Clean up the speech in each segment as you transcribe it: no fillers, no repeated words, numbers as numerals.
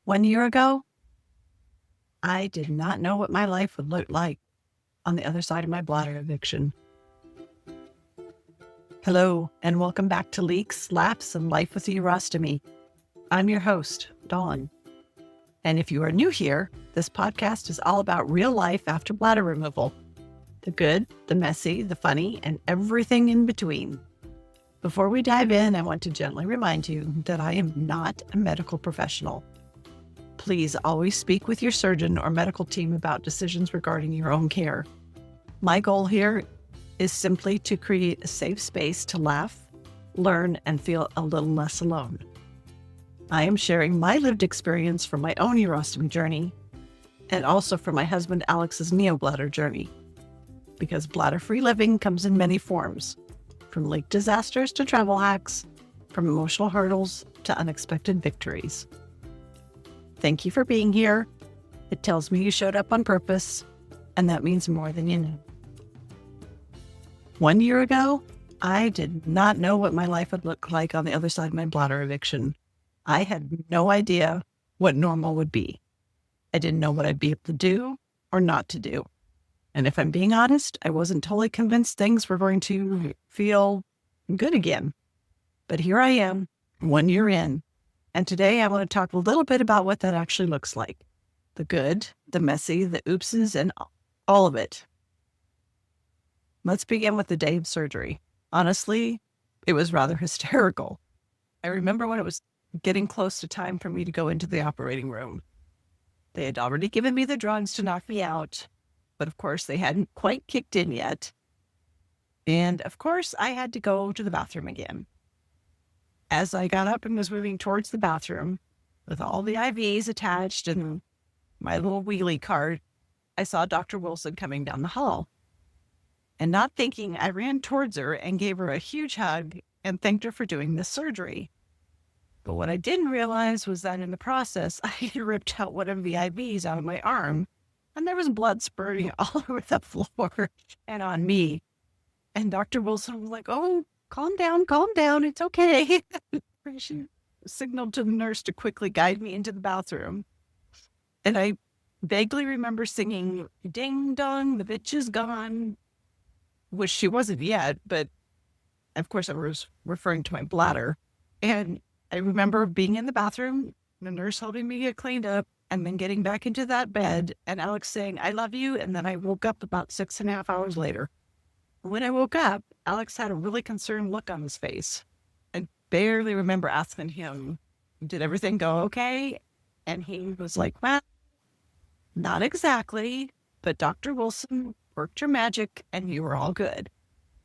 1 year ago, I did not know what my life would look like on the other side of my bladder eviction. Hello, and welcome back to Leaks, Laps, and Life with Urostomy. I'm your host, Dawn. And if you are new here, this podcast is all about real life after bladder removal. The good, the messy, the funny, and everything in between. Before we dive in, I want to gently remind you that I am not a medical professional. Please always speak with your surgeon or medical team about decisions regarding your own care. My goal here is simply to create a safe space to laugh, learn, and feel a little less alone. I am sharing my lived experience from my own urostomy journey and also from my husband Alex's neobladder journey. Because bladder-free living comes in many forms, from leak disasters to travel hacks, from emotional hurdles to unexpected victories. Thank you for being here. It tells me you showed up on purpose, and that means more than you know. 1 year ago, I did not know what my life would look like on the other side of my bladder eviction. I had no idea what normal would be. I didn't know what I'd be able to do or not to do. And if I'm being honest, I wasn't totally convinced things were going to feel good again. But here I am, 1 year in. And today I want to talk a little bit about what that actually looks like. The good, the messy, the oopses, and all of it. Let's begin with the day of surgery. Honestly, it was rather hysterical. I remember when it was getting close to time for me to go into the operating room. They had already given me the drugs to knock me out, but of course they hadn't quite kicked in yet. And of course I had to go to the bathroom again. As I got up and was moving towards the bathroom with all the IVs attached and my little wheelie cart, I saw Dr. Wilson coming down the hall. And not thinking, I ran towards her and gave her a huge hug and thanked her for doing this surgery. But what I didn't realize was that in the process, I had ripped out one of the IVs out of my arm, and there was blood spurting all over the floor and on me. And Dr. Wilson was like, "Oh, calm down, it's okay." She signaled to the nurse to quickly guide me into the bathroom. And I vaguely remember singing, "Ding dong, the bitch is gone," which she wasn't yet, but of course I was referring to my bladder. And I remember being in the bathroom, the nurse helping me get cleaned up, and then getting back into that bed, and Alex saying, "I love you," and then I woke up about 6.5 hours later. When I woke up, Alex had a really concerned look on his face. I barely remember asking him, "Did everything go okay?" And he was like, "Well, not exactly, but Dr. Wilson worked her magic and you were all good."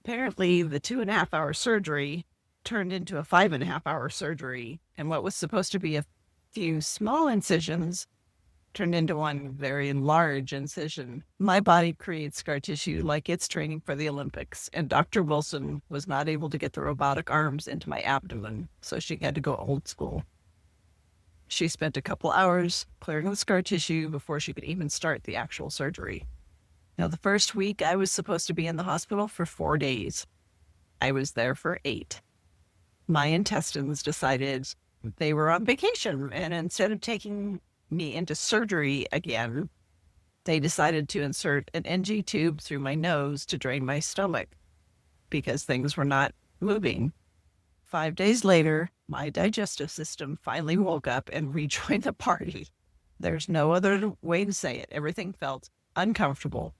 Apparently, the 2.5-hour surgery turned into a 5.5-hour surgery, and what was supposed to be a few small incisions turned into one very large incision. My body creates scar tissue like it's training for the Olympics, and Dr. Wilson was not able to get the robotic arms into my abdomen, so she had to go old school. She spent a couple hours clearing the scar tissue before she could even start the actual surgery. Now, the first week I was supposed to be in the hospital for 4 days. I was there for 8. My intestines decided they were on vacation, and instead of taking me into surgery again, they decided to insert an NG tube through my nose to drain my stomach because things were not moving. 5 days later, my digestive system finally woke up and rejoined the party. There's no other way to say it. Everything felt uncomfortable.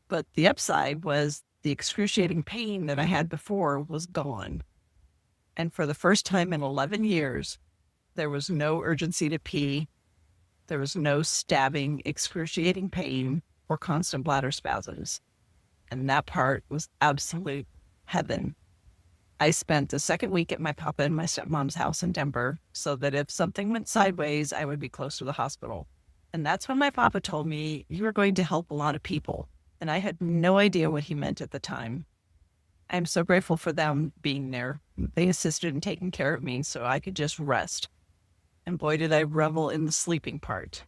But the upside was the excruciating pain that I had before was gone. And for the first time in 11 years, there was no urgency to pee. There was no stabbing, excruciating pain, or constant bladder spasms. And that part was absolute heaven. I spent the second week at my papa and my stepmom's house in Denver so that if something went sideways, I would be close to the hospital. And that's when my papa told me, "You are going to help a lot of people." And I had no idea what he meant at the time. I'm so grateful for them being there. They assisted in taking care of me so I could just rest. And boy, did I revel in the sleeping part.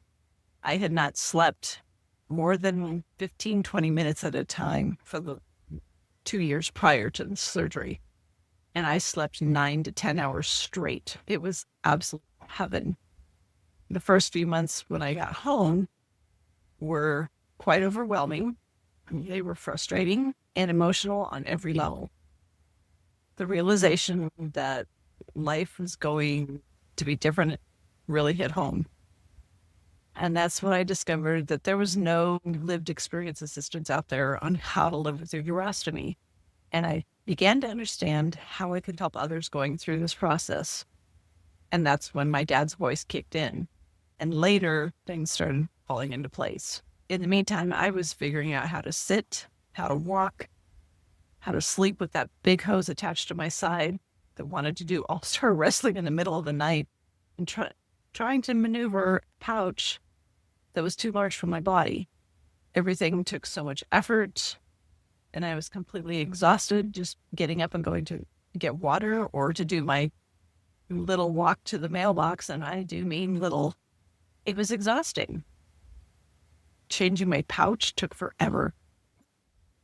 I had not slept more than 15, 20 minutes at a time for the 2 years prior to the surgery. And I slept 9 to 10 hours straight. It was absolute heaven. The first few months when I got home were quite overwhelming. They were frustrating and emotional on every level. The realization that life was going to be different really hit home. And that's when I discovered that there was no lived experience assistance out there on how to live with a urostomy. And I began to understand how I could help others going through this process. And that's when my dad's voice kicked in. And later, things started falling into place. In the meantime, I was figuring out how to sit, how to walk, how to sleep with that big hose attached to my side that wanted to do all-star wrestling in the middle of the night, and trying to maneuver a pouch that was too large for my body. Everything took so much effort, and I was completely exhausted just getting up and going to get water or to do my little walk to the mailbox, and I do mean little. It was exhausting. Changing my pouch took forever.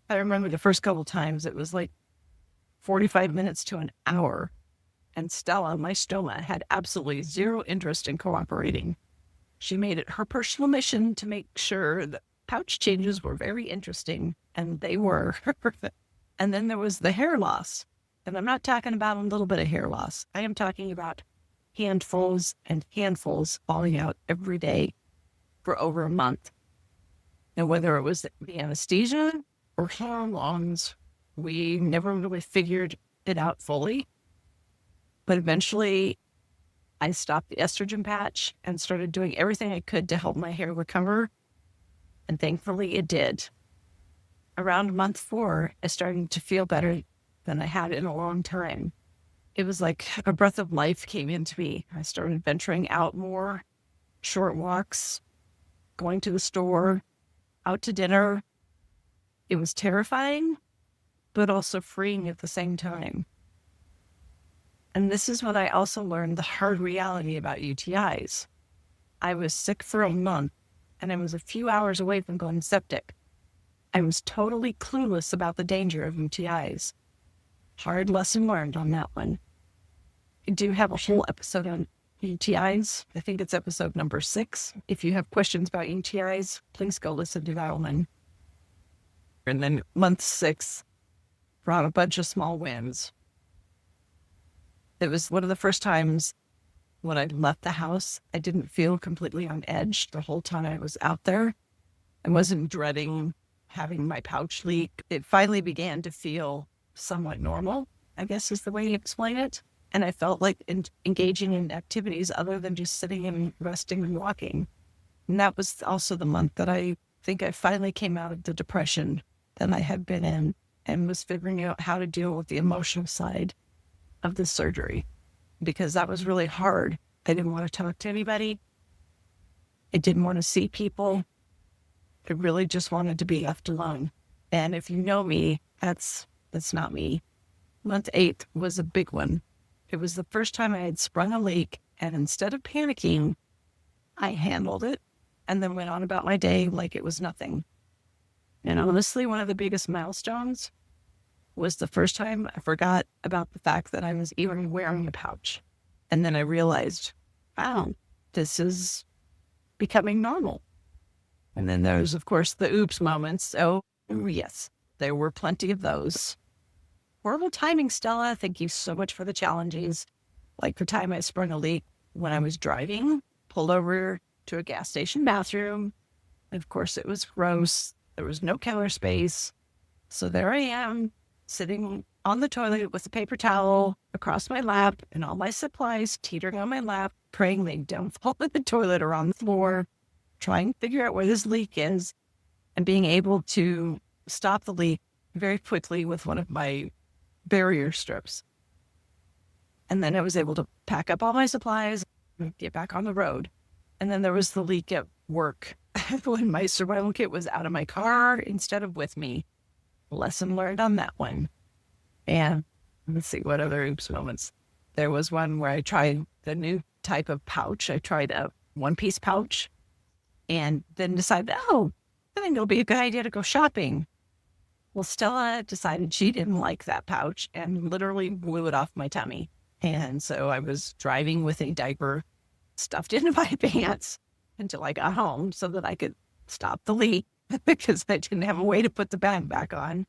I remember the first couple times it was like 45 minutes to an hour, and Stella, my stoma, had absolutely zero interest in cooperating. She made it her personal mission to make sure that pouch changes were very interesting, and they were. And then there was the hair loss. And I'm not talking about a little bit of hair loss. I am talking about handfuls and handfuls falling out every day for over a month. And whether it was the anesthesia or hormones, we never really figured it out fully. But eventually, I stopped the estrogen patch and started doing everything I could to help my hair recover. And thankfully, it did. Around month 4, I started to feel better than I had in a long time. It was like a breath of life came into me. I started venturing out more, short walks, going to the store, out to dinner. It was terrifying, but also freeing at the same time. And this is when I also learned the hard reality about UTIs. I was sick for a month, and I was a few hours away from going septic. I was totally clueless about the danger of UTIs. Hard lesson learned on that one. I do have a whole episode on UTIs. I think it's episode number 6. If you have questions about UTIs, please go listen to that one. And then month 6 brought a bunch of small wins. It was one of the first times when I left the house, I didn't feel completely on edge the whole time I was out there. I wasn't dreading having my pouch leak. It finally began to feel somewhat normal, I guess is the way to explain it. And I felt like engaging in activities other than just sitting and resting and walking. And that was also the month that I think I finally came out of the depression that I had been in and was figuring out how to deal with the emotional side of the surgery, because that was really hard. I didn't want to talk to anybody. I didn't want to see people. I really just wanted to be left alone. And if you know me, that's not me. Month 8 was a big one. It was the first time I had sprung a leak, and instead of panicking, I handled it and then went on about my day like it was nothing. And honestly, one of the biggest milestones was the first time I forgot about the fact that I was even wearing a pouch. And then I realized, wow, this is becoming normal. And then there's, of course, the oops moments. Oh, yes, there were plenty of those. Horrible timing, Stella. Thank you so much for the challenges. Like the time I sprung a leak when I was driving, pulled over to a gas station bathroom. And of course, it was gross. There was no counter space. So there I am, sitting on the toilet with a paper towel across my lap and all my supplies teetering on my lap, praying they don't fall in the toilet or on the floor, trying to figure out where this leak is, and being able to stop the leak very quickly with one of my barrier strips. And then I was able to pack up all my supplies and get back on the road. And then there was the leak at work when my survival kit was out of my car instead of with me. Lesson learned on that one. And let's see, what other oops moments. There was one where I tried the new type of pouch. I tried a one-piece pouch and then decided, I think it'll be a good idea to go shopping. Well, Stella decided she didn't like that pouch and literally blew it off my tummy. And so I was driving with a diaper stuffed into my pants until I got home so that I could stop the leak because I didn't have a way to put the bag back on.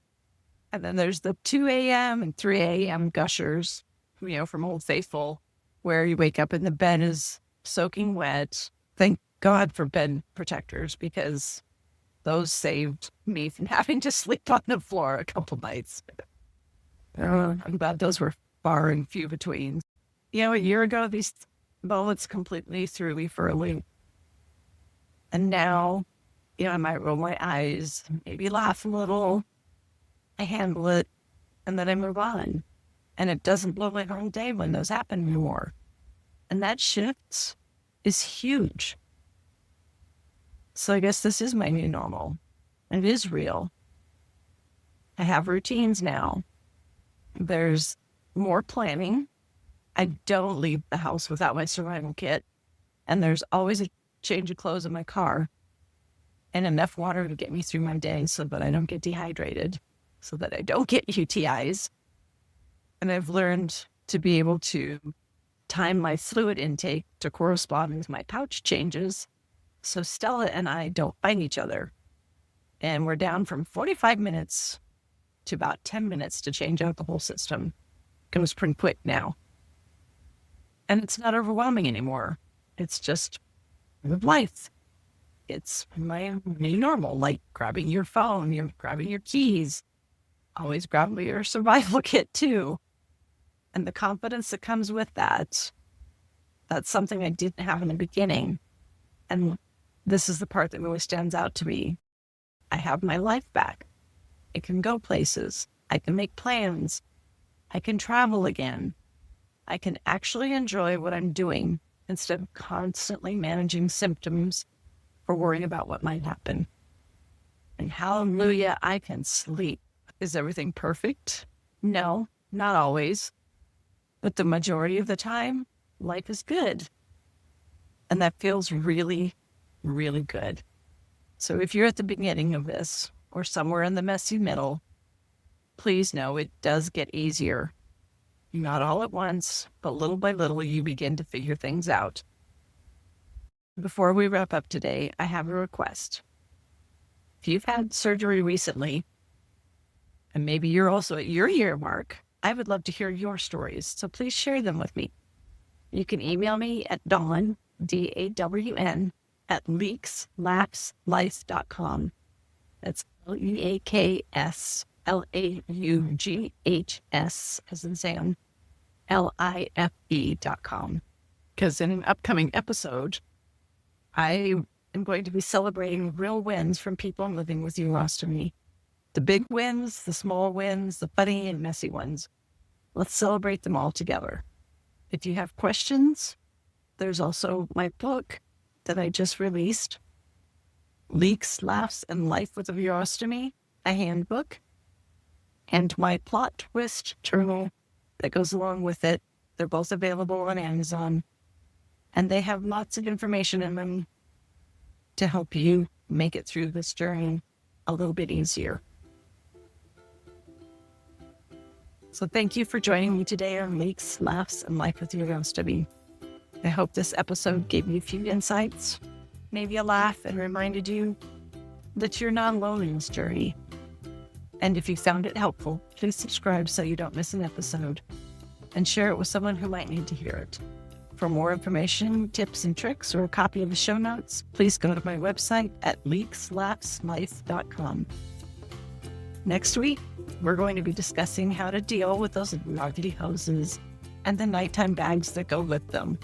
And then there's the 2 a.m. and 3 a.m. gushers, from Old Faithful, where you wake up and the bed is soaking wet. Thank God for bed protectors, because those saved me from having to sleep on the floor a couple nights. I'm glad those were far and few between. A year ago, these moments completely threw me for a loop. And now, I might roll my eyes, maybe laugh a little. I handle it, and then I move on. And it doesn't blow my whole day when those happen anymore. And that shift is huge. So I guess this is my new normal. It is real. I have routines now. There's more planning. I don't leave the house without my survival kit. And there's always a change of clothes in my car and enough water to get me through my day so that I don't get dehydrated, so that I don't get UTIs. And I've learned to be able to time my fluid intake to correspond with my pouch changes, so Stella and I don't fight each other. And we're down from 45 minutes to about 10 minutes to change out the whole system. It goes pretty quick now. And it's not overwhelming anymore. It's just life. It's my new normal, like grabbing your phone, you're grabbing your keys. Always grab your survival kit too. And the confidence that comes with that, that's something I didn't have in the beginning. And this is the part that really stands out to me. I have my life back. I can go places. I can make plans. I can travel again. I can actually enjoy what I'm doing instead of constantly managing symptoms or worrying about what might happen. And hallelujah, I can sleep. Is everything perfect? No, not always. But the majority of the time, life is good. And that feels really, really good. So if you're at the beginning of this or somewhere in the messy middle, please know it does get easier. Not all at once, but little by little, you begin to figure things out. Before we wrap up today, I have a request. If you've had surgery recently, and maybe you're also at your year mark, I would love to hear your stories, so please share them with me. You can email me at Dawn, DAWN, at leakslaughtslife.com. That's LEAKSLAUGHS, as in Sam, LIFE.com. Because in an upcoming episode, I am going to be celebrating real wins from people living with urostomy. The big wins, the small wins, the funny and messy ones. Let's celebrate them all together. If you have questions, there's also my book that I just released, Leaks, Laughs, and Life with a Urostomy, a handbook, and my plot twist journal that goes along with it. They're both available on Amazon, and they have lots of information in them to help you make it through this journey a little bit easier. So thank you for joining me today on Leaks, Laughs, and Life with Urostomy. I hope this episode gave you a few insights, maybe a laugh, and reminded you that you're not alone in this journey. And if you found it helpful, please subscribe so you don't miss an episode, and share it with someone who might need to hear it. For more information, tips and tricks, or a copy of the show notes, please go to my website at leakslaughtslife.com. Next week, we're going to be discussing how to deal with those gnarly hoses and the nighttime bags that go with them.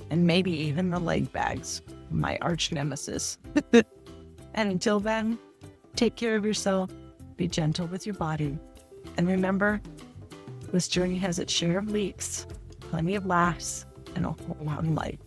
And maybe even the leg bags, my arch nemesis. And until then, take care of yourself, be gentle with your body, and remember, this journey has its share of leaks, plenty of laughs, and a whole lot of light.